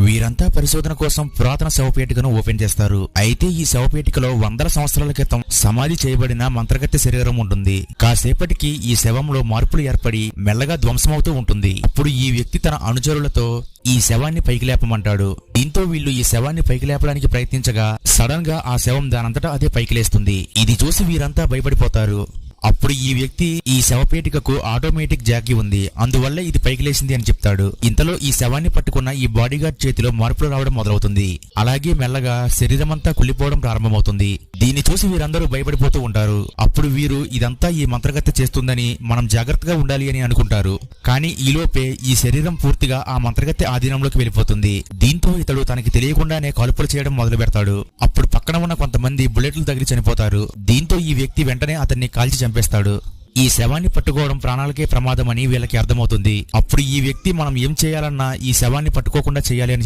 వీరంతా పరిశోధన కోసం పురాతన శవపేటికను ఓపెన్ చేస్తారు. అయితే ఈ శవపేటికలో వందల సంవత్సరాల క్రితం సమాధి చేయబడిన మంత్రగత్తె శరీరం ఉంటుంది. కాసేపటికి ఈ శవంలో మార్పులు ఏర్పడి మెల్లగా ధ్వంసమవుతూ ఉంటుంది. అప్పుడు ఈ వ్యక్తి తన అనుచరులతో ఈ శవాన్ని పైకి లేపమంటాడు. దీంతో వీళ్ళు ఈ శవాన్ని పైకి లేపడానికి ప్రయత్నించగా సడన్ గా ఆ శవం దానంతటా అదే పైకి లేస్తుంది. ఇది చూసి వీరంతా భయపడిపోతారు. అప్పుడు ఈ వ్యక్తి ఈ శవపేటికకు ఆటోమేటిక్ జాకీ ఉంది, అందువల్ల ఇది పైకి లేచింది అని చెప్తాడు. ఇంతలో ఈ శవాన్ని పట్టుకున్న ఈ బాడీగార్డ్ చేతిలో మార్పులు రావడం మొదలవుతుంది. అలాగే మెల్లగా శరీరమంతా కుళ్ళిపోవడం ప్రారంభమవుతుంది. దీన్ని చూసి వీరందరూ భయపడిపోతూ ఉంటారు. అప్పుడు వీరు ఇదంతా ఈ మంత్రగత్తె చేస్తుందని, మనం జాగ్రత్తగా ఉండాలి అని అనుకుంటారు. కానీ ఈలోపే ఈ శరీరం పూర్తిగా ఆ మంత్రగత్తె ఆధీనంలోకి వెళ్ళిపోతుంది. దీంతో ఇతడు తనకి తెలియకుండానే కాల్పులు చేయడం మొదలు పెడతాడు. అప్పుడు పక్కన ఉన్న కొంతమంది బుల్లెట్లు తగిలి చనిపోతారు. దీంతో ఈ వ్యక్తి వెంటనే అతన్ని కాల్చి చంపేస్తాడు. ఈ శవాన్ని పట్టుకోవడం ప్రాణాలకే ప్రమాదమని వీళ్ళకి అర్థమవుతుంది. అప్పుడు ఈ వ్యక్తి మనం ఏం చేయాలన్నా ఈ శవాన్ని పట్టుకోకుండా చేయాలి అని